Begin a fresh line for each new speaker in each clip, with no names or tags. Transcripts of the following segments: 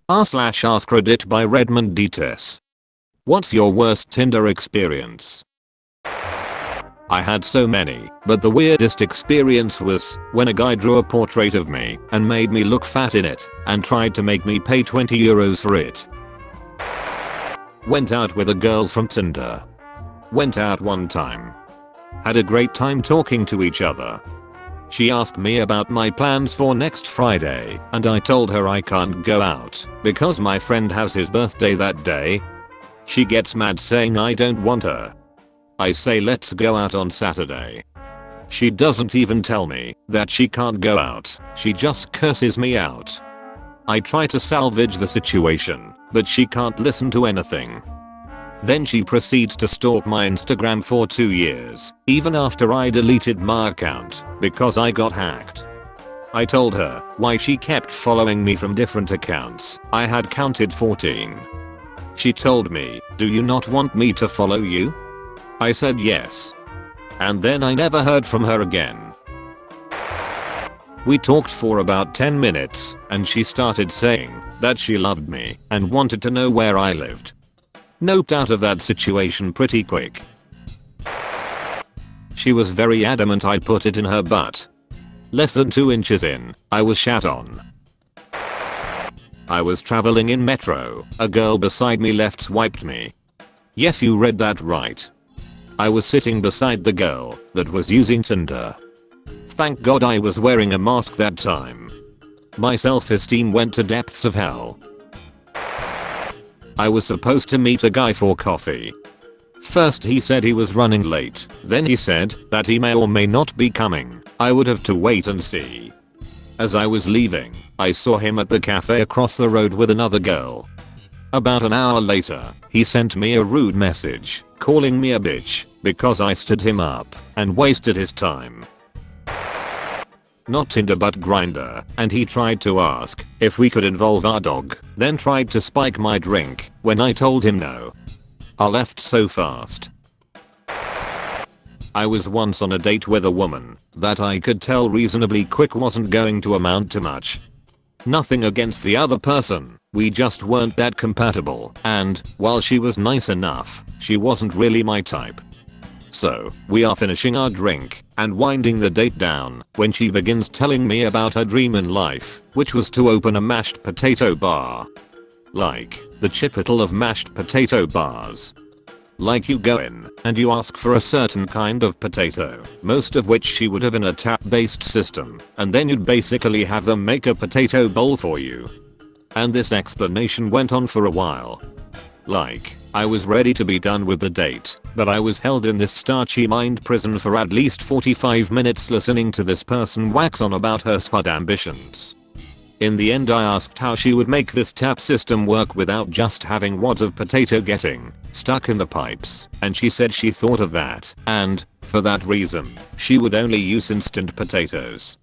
r/AskReddit by Redmond Dtes. What's your worst Tinder experience? I had so many, but the weirdest experience was when a guy drew a portrait of me and made me look fat in it and tried to make me pay €20 for it. Went out with a girl from Tinder. Went out one time. Had a great time talking to each other. She asked me about my plans for next Friday and I told her I can't go out because my friend has his birthday that day. She gets mad saying I don't want her. I say let's go out on Saturday. She doesn't even tell me that she can't go out, she just curses me out. I try to salvage the situation, but she can't listen to anything. Then she proceeds to stalk my Instagram for 2 years, even after I deleted my account because I got hacked. I told her why she kept following me from different accounts. I had counted 14. She told me, "Do you not want me to follow you?" I said yes. And then I never heard from her again. We talked for about 10 minutes and she started saying that she loved me and wanted to know where I lived. Noped out of that situation pretty quick. She was very adamant I'd put it in her butt. Less than 2 inches in, I was shat on. I was traveling in metro, a girl beside me left swiped me. Yes, you read that right. I was sitting beside the girl that was using Tinder. Thank God I was wearing a mask that time. My self-esteem went to depths of hell. I was supposed to meet a guy for coffee. First he said he was running late, then he said that he may or may not be coming. I would have to wait and see. As I was leaving, I saw him at the cafe across the road with another girl. About an hour later, he sent me a rude message, calling me a bitch, because I stood him up and wasted his time. Not Tinder but Grindr, and he tried to ask if we could involve our dog, then tried to spike my drink when I told him no. I left so fast. I was once on a date with a woman that I could tell reasonably quick wasn't going to amount to much. Nothing against the other person, we just weren't that compatible, and while she was nice enough, she wasn't really my type. So, we are finishing our drink and winding the date down when she begins telling me about her dream in life, which was to open a mashed potato bar. Like, the Chipotle of mashed potato bars. Like you go in and you ask for a certain kind of potato, most of which she would have in a tap-based system, and then you'd basically have them make a potato bowl for you. And this explanation went on for a while. Like, I was ready to be done with the date, but I was held in this starchy mind prison for at least 45 minutes listening to this person wax on about her spud ambitions. In the end I asked how she would make this tap system work without just having wads of potato getting stuck in the pipes, and she said she thought of that, and, for that reason, she would only use instant potatoes.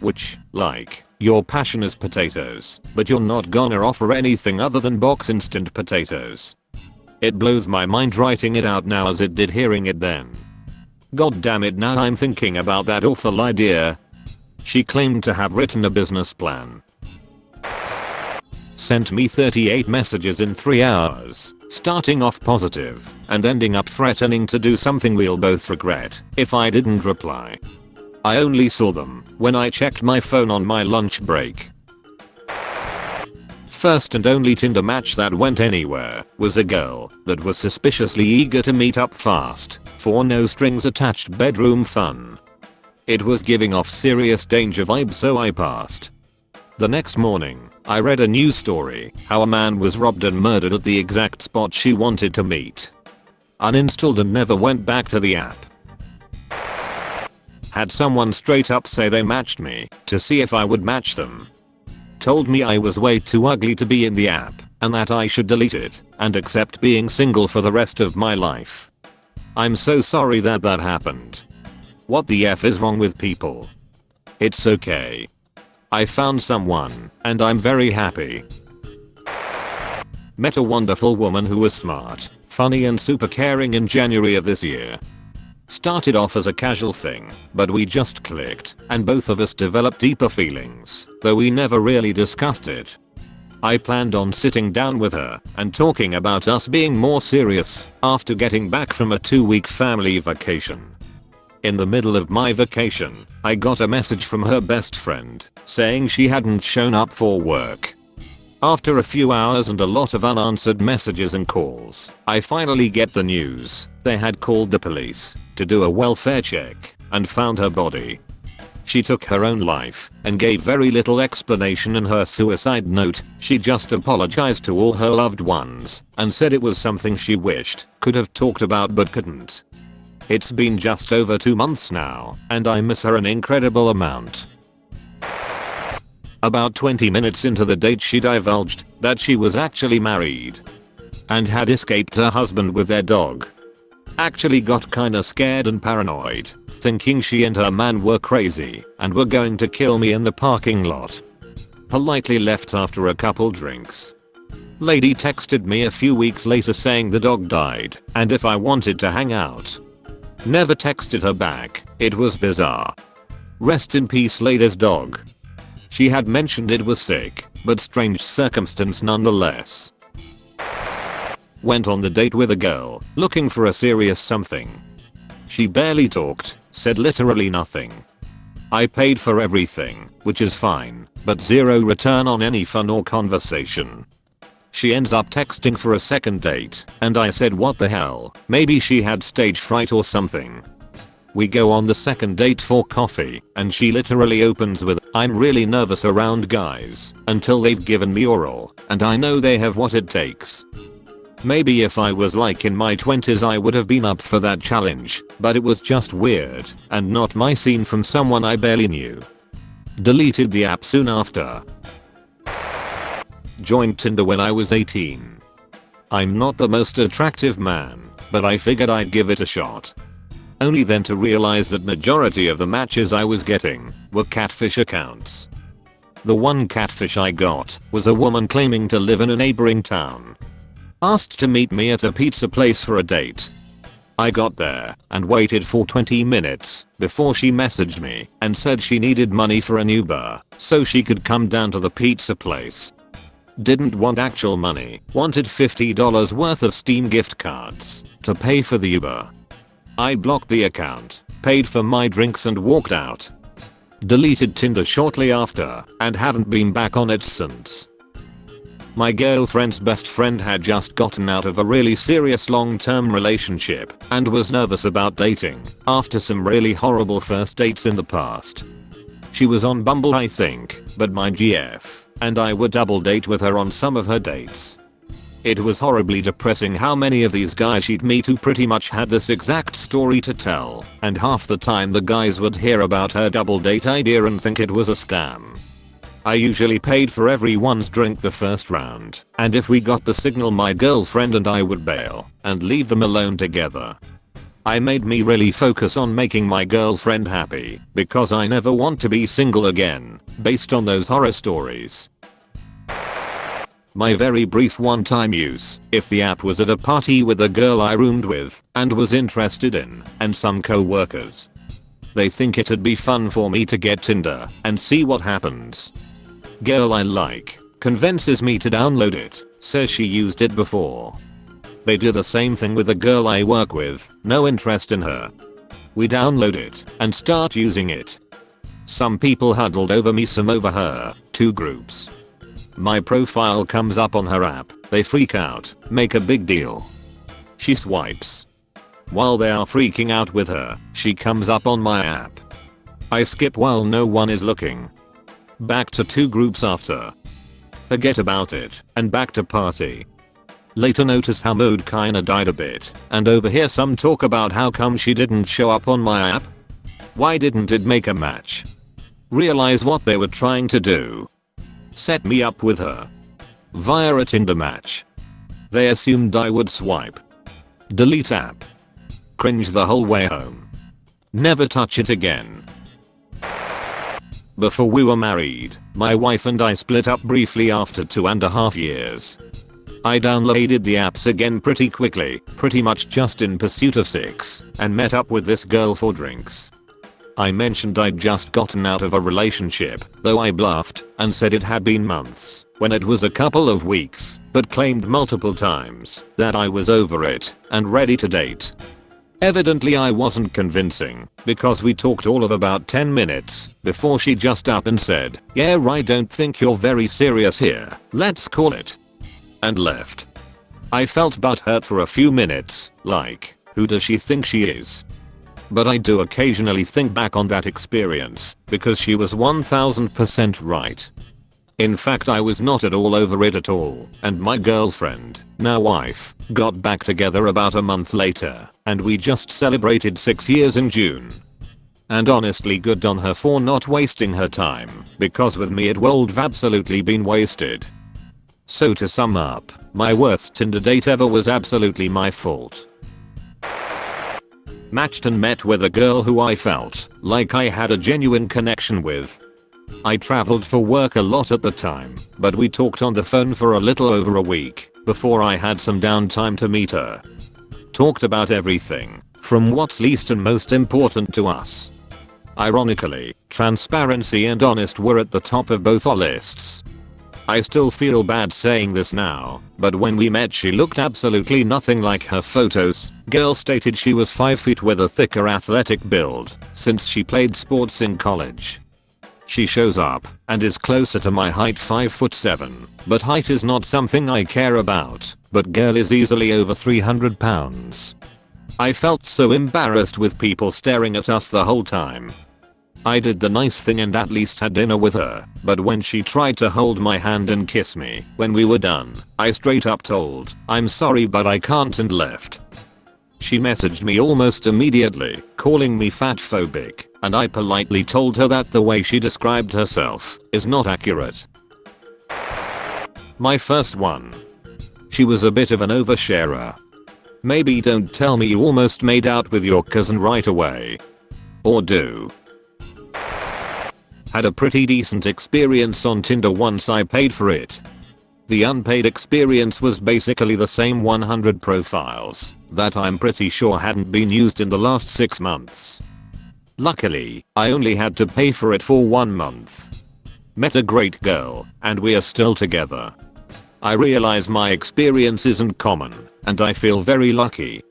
Which, like, your passion is potatoes, but you're not gonna offer anything other than box instant potatoes. It blows my mind writing it out now as it did hearing it then. God damn it, now I'm thinking about that awful idea. She claimed to have written a business plan. Sent me 38 messages in 3 hours, starting off positive and ending up threatening to do something we'll both regret if I didn't reply. I only saw them when I checked my phone on my lunch break. First and only Tinder match that went anywhere was a girl that was suspiciously eager to meet up fast for no strings attached bedroom fun. It was giving off serious danger vibes, so I passed. The next morning, I read a news story how a man was robbed and murdered at the exact spot she wanted to meet. Uninstalled and never went back to the app. Had someone straight up say they matched me to see if I would match them. Told me I was way too ugly to be in the app and that I should delete it and accept being single for the rest of my life. I'm so sorry that happened. What the F is wrong with people? It's okay. I found someone and I'm very happy. Met a wonderful woman who was smart, funny and super caring in January of this year. Started off as a casual thing, but we just clicked and both of us developed deeper feelings, though we never really discussed it. I planned on sitting down with her and talking about us being more serious after getting back from a 2-week family vacation. In the middle of my vacation, I got a message from her best friend saying she hadn't shown up for work. After a few hours and a lot of unanswered messages and calls, I finally get the news. They had called the police to do a welfare check and found her body. She took her own life and gave very little explanation in her suicide note. She just apologized to all her loved ones and said it was something she wished could have talked about but couldn't. It's been just over 2 months now and I miss her an incredible amount. About 20 minutes into the date she divulged that she was actually married and had escaped her husband with their dog. Actually got kinda scared and paranoid, thinking she and her man were crazy and were going to kill me in the parking lot. Politely left after a couple drinks. Lady texted me a few weeks later saying the dog died and if I wanted to hang out. Never texted her back. It was bizarre. Rest in peace lady's dog. She had mentioned it was sick, but strange circumstance nonetheless. Went on the date with a girl, looking for a serious something. She barely talked, said literally nothing. I paid for everything, which is fine, but zero return on any fun or conversation. She ends up texting for a second date, and I said what the hell, maybe she had stage fright or something. We go on the second date for coffee, and she literally opens with, "I'm really nervous around guys until they've given me oral, and I know they have what it takes." Maybe if I was like in my 20s I would have been up for that challenge, but it was just weird and not my scene from someone I barely knew. Deleted the app soon after. Joined Tinder when I was 18. I'm not the most attractive man, but I figured I'd give it a shot. Only then to realize that majority of the matches I was getting were catfish accounts. The one catfish I got was a woman claiming to live in a neighboring town. Asked to meet me at a pizza place for a date. I got there and waited for 20 minutes before she messaged me and said she needed money for an Uber so she could come down to the pizza place. Didn't want actual money, wanted $50 worth of Steam gift cards to pay for the Uber. I blocked the account, paid for my drinks and walked out. Deleted Tinder shortly after and haven't been back on it since. My girlfriend's best friend had just gotten out of a really serious long-term relationship and was nervous about dating after some really horrible first dates in the past. She was on Bumble I think, but my GF and I would double date with her on some of her dates. It was horribly depressing how many of these guys she'd meet who pretty much had this exact story to tell, and half the time the guys would hear about her double date idea and think it was a scam. I usually paid for everyone's drink the first round, and if we got the signal my girlfriend and I would bail and leave them alone together. I made me really focus on making my girlfriend happy because I never want to be single again, based on those horror stories. My very brief one-time use, if the app was at a party with a girl I roomed with and was interested in, and some co-workers. They think it'd be fun for me to get Tinder and see what happens. Girl I like convinces me to download it, says she used it before. They do the same thing with a girl I work with, no interest in her. We download it and start using it. Some people huddled over me, some over her, 2 groups. My profile comes up on her app, they freak out, make a big deal. She swipes. While they are freaking out with her, she comes up on my app. I skip while no one is looking. Back to 2 groups after. Forget about it, and back to party. Later notice how mood kinda died a bit, and overhear some talk about how come she didn't show up on my app. Why didn't it make a match? Realize what they were trying to do. Set me up with her. Via a Tinder match. They assumed I would swipe. Delete app. Cringe the whole way home. Never touch it again. Before we were married, my wife and I split up briefly after 2.5 years. I downloaded the apps again pretty quickly, pretty much just in pursuit of sex, and met up with this girl for drinks. I mentioned I'd just gotten out of a relationship, though I bluffed and said it had been months. when it was a couple of weeks, but claimed multiple times that I was over it and ready to date. Evidently I wasn't convincing, because we talked all of about 10 minutes before she just up and said, "Yeah, I don't think you're very serious here, let's call it," and left. I felt butthurt for a few minutes, like, who does she think she is? But I do occasionally think back on that experience, because she was 1000% right. In fact, I was not at all over it at all, and my girlfriend, now wife, got back together about a month later, and we just celebrated 6 years in June. And honestly, good on her for not wasting her time, because with me it would have absolutely been wasted. So to sum up, my worst Tinder date ever was absolutely my fault. Matched and met with a girl who I felt like I had a genuine connection with. I traveled for work a lot at the time, but we talked on the phone for a little over a week before I had some downtime to meet her. Talked about everything from what's least and most important to us. Ironically, transparency and honest were at the top of both our lists. I still feel bad saying this now, but when we met she looked absolutely nothing like her photos. Girl stated she was 5 feet with a thicker athletic build since she played sports in college. She shows up and is closer to my height, 5'7", but height is not something I care about, but girl is easily over 300 pounds. I felt so embarrassed with people staring at us the whole time. I did the nice thing and at least had dinner with her, but when she tried to hold my hand and kiss me when we were done, I straight up told, "I'm sorry but I can't," and left. She messaged me almost immediately, calling me fatphobic, and I politely told her that the way she described herself is not accurate. My first one. She was a bit of an oversharer. Maybe don't tell me you almost made out with your cousin right away. Or do. Had a pretty decent experience on Tinder once I paid for it. The unpaid experience was basically the same 100 profiles that I'm pretty sure hadn't been used in the last 6 months. Luckily, I only had to pay for it for 1 month. Met a great girl, and we are still together. I realize my experience isn't common, and I feel very lucky.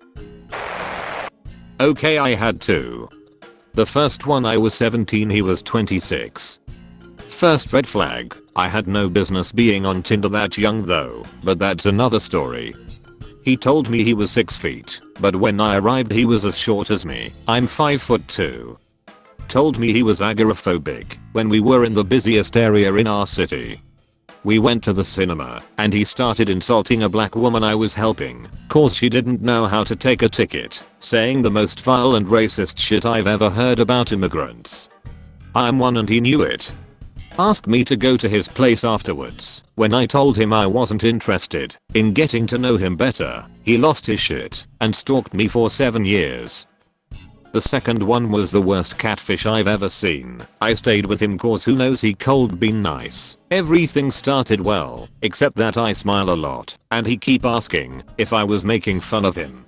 Okay, I had two. The first one I was 17, he was 26. First red flag, I had no business being on Tinder that young though, but that's another story. He told me he was 6 feet, but when I arrived he was as short as me. I'm 5'2". Told me he was agoraphobic when we were in the busiest area in our city. We went to the cinema, and he started insulting a black woman I was helping, cause she didn't know how to take a ticket, saying the most vile and racist shit I've ever heard about immigrants. I'm one and he knew it. Asked me to go to his place afterwards. When I told him I wasn't interested in getting to know him better, he lost his shit and stalked me for 7 years. The second one was the worst catfish I've ever seen. I stayed with him cause who knows, he cold been nice. Everything started well, except that I smile a lot, and he keep asking if I was making fun of him.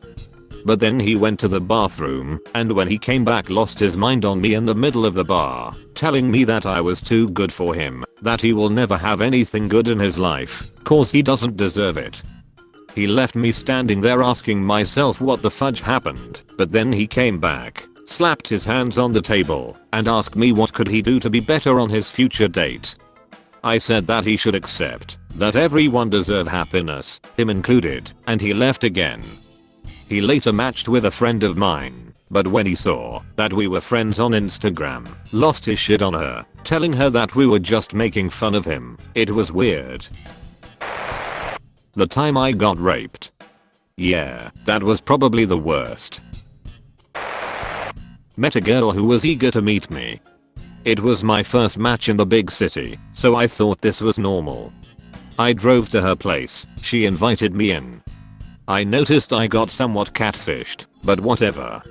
But then he went to the bathroom, and when he came back lost his mind on me in the middle of the bar, telling me that I was too good for him, that he will never have anything good in his life, cause he doesn't deserve it. He left me standing there asking myself what the fudge happened, but then he came back, slapped his hands on the table, and asked me what could he do to be better on his future date. I said that he should accept that everyone deserve happiness, him included, and he left again. He later matched with a friend of mine, but when he saw that we were friends on Instagram, lost his shit on her, telling her that we were just making fun of him. It was weird. The time I got raped. Yeah, that was probably the worst. Met a girl who was eager to meet me. It was my first match in the big city, so I thought this was normal. I drove to her place, she invited me in. I noticed I got somewhat catfished, but whatever.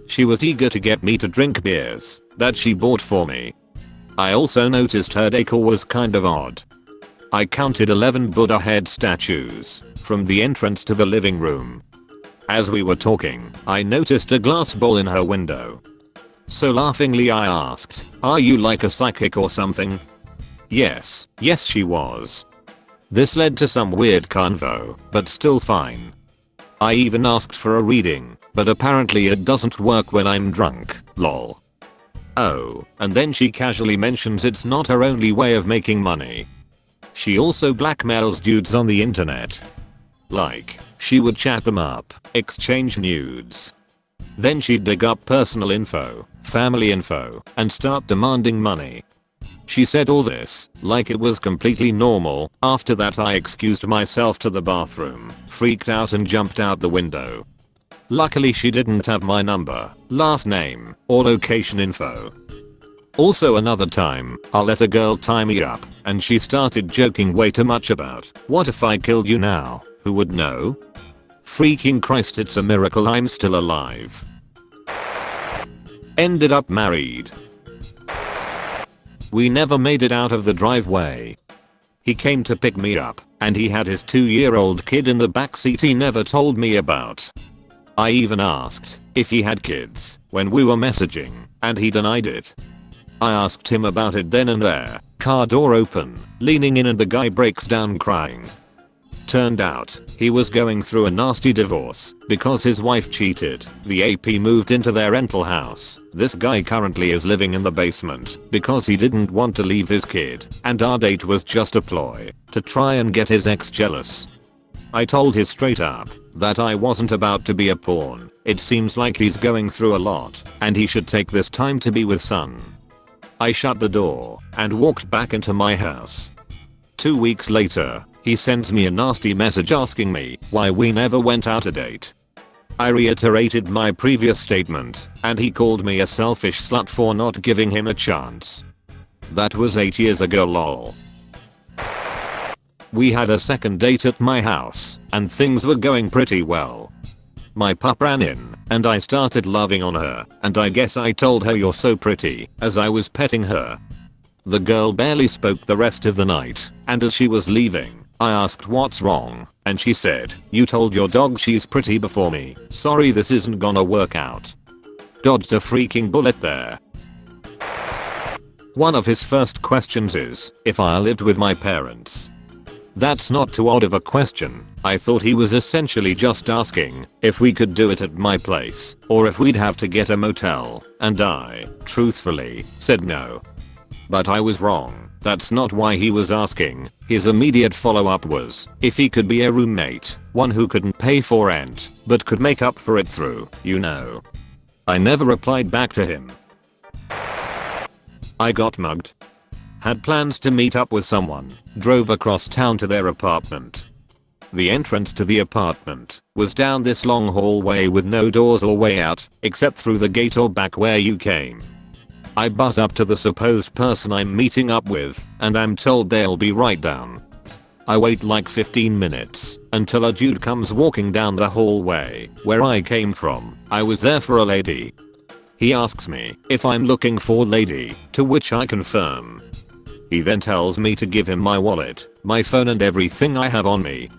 She was eager to get me to drink beers that she bought for me. I also noticed her decor was kind of odd. I counted 11 Buddha head statues from the entrance to the living room. As we were talking, I noticed a glass bowl in her window. So laughingly I asked, "Are you like a psychic or something?" Yes she was. This led to some weird convo, but still fine. I even asked for a reading, but apparently it doesn't work when I'm drunk, lol. Oh, and then she casually mentions it's not her only way of making money. She also blackmails dudes on the internet. Like, she would chat them up, exchange nudes. Then she'd dig up personal info, family info, and start demanding money. She said all this like it was completely normal. After that I excused myself to the bathroom, freaked out and jumped out the window. Luckily she didn't have my number, last name, or location info. Also another time, I let a girl tie me up, and she started joking way too much about, what if I killed you now, who would know? Freaking Christ, it's a miracle I'm still alive. Ended up married. We never made it out of the driveway. He came to pick me up, and he had his 2-year-old kid in the backseat he never told me about. I even asked if he had kids when we were messaging, and he denied it. I asked him about it then and there, car door open, leaning in, and the guy breaks down crying. Turned out, he was going through a nasty divorce because his wife cheated. The AP moved into their rental house. This guy currently is living in the basement because he didn't want to leave his kid, and our date was just a ploy to try and get his ex jealous. I told him straight up that I wasn't about to be a pawn. It seems like he's going through a lot, and he should take this time to be with son. I shut the door and walked back into my house. 2 weeks later, he sends me a nasty message asking me why we never went out a date. I reiterated my previous statement, and he called me a selfish slut for not giving him a chance. That was 8 years ago, lol. We had a second date at my house, and things were going pretty well. My pup ran in, and I started loving on her, and I guess I told her you're so pretty as I was petting her. The girl barely spoke the rest of the night, and as she was leaving, I asked what's wrong, and she said, you told your dog she's pretty before me. Sorry, this isn't gonna work out. Dodged a freaking bullet there. One of his first questions is if I lived with my parents. That's not too odd of a question. I thought he was essentially just asking if we could do it at my place or if we'd have to get a motel, and I, truthfully, said no. But I was wrong. That's not why he was asking. His immediate follow-up was if he could be a roommate, one who couldn't pay for rent but could make up for it through, you know. I never replied back to him. I got mugged. Had plans to meet up with someone, drove across town to their apartment. The entrance to the apartment was down this long hallway with no doors or way out, except through the gate or back where you came. I buzz up to the supposed person I'm meeting up with, and I'm told they'll be right down. I wait like 15 minutes until a dude comes walking down the hallway where I came from. I was there for a lady. He asks me if I'm looking for lady, to which I confirm. He then tells me to give him my wallet, my phone, and everything I have on me.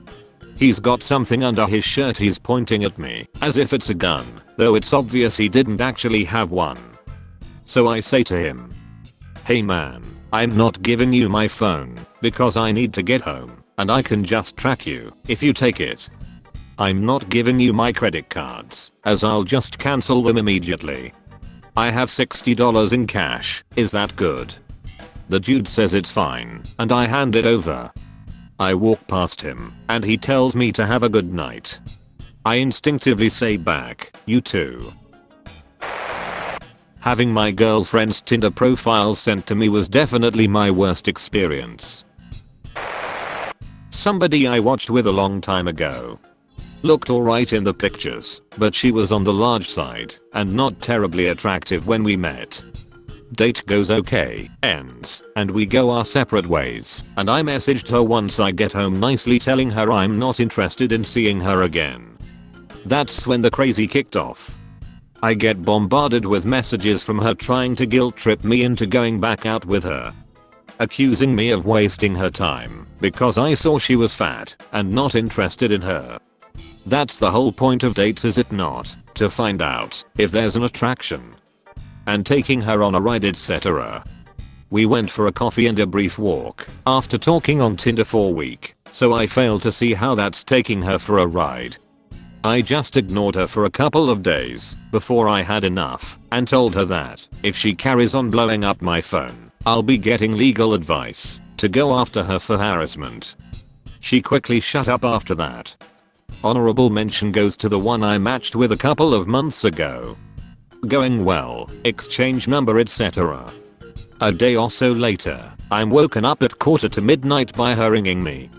He's got something under his shirt he's pointing at me as if it's a gun, though it's obvious he didn't actually have one. So I say to him, hey man, I'm not giving you my phone because I need to get home and I can just track you if you take it. I'm not giving you my credit cards as I'll just cancel them immediately. I have $60 in cash, is that good? The dude says it's fine, and I hand it over. I walk past him, and he tells me to have a good night. I instinctively say back, you too. Having my girlfriend's Tinder profile sent to me was definitely my worst experience. Somebody I watched with a long time ago. Looked alright in the pictures, but she was on the large side, and not terribly attractive when we met. Date goes okay, ends, and we go our separate ways, and I messaged her once I get home nicely telling her I'm not interested in seeing her again. That's when the crazy kicked off. I get bombarded with messages from her trying to guilt trip me into going back out with her. Accusing me of wasting her time because I saw she was fat and not interested in her. That's the whole point of dates, is it not? To find out if there's an attraction. And taking her on a ride, etc. We went for a coffee and a brief walk after talking on Tinder for a week. So I fail to see how that's taking her for a ride. I just ignored her for a couple of days before I had enough and told her that if she carries on blowing up my phone, I'll be getting legal advice to go after her for harassment. She quickly shut up after that. Honorable mention goes to the one I matched with a couple of months ago. Going well, exchange number etc. A day or so later, I'm woken up at midnight by her ringing me.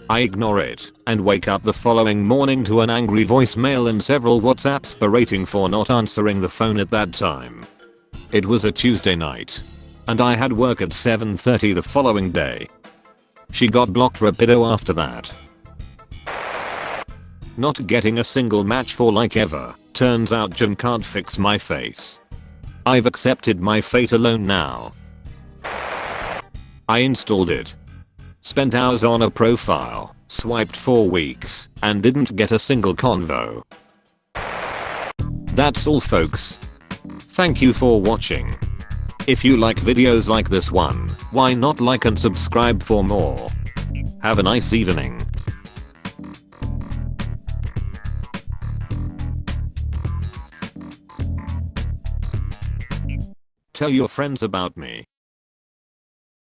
I ignore it and wake up the following morning to an angry voicemail and several WhatsApps berating for not answering the phone at that time. It was a Tuesday night, and I had work at 7:30 the following day. She got blocked rapido after that. Not getting a single match for like ever. Turns out Jim can't fix my face. I've accepted my fate alone now. I installed it. Spent hours on a profile, swiped for weeks, and didn't get a single convo. That's all folks. Thank you for watching. If you like videos like this one, why not like and subscribe for more. Have a nice evening. Tell your friends about me.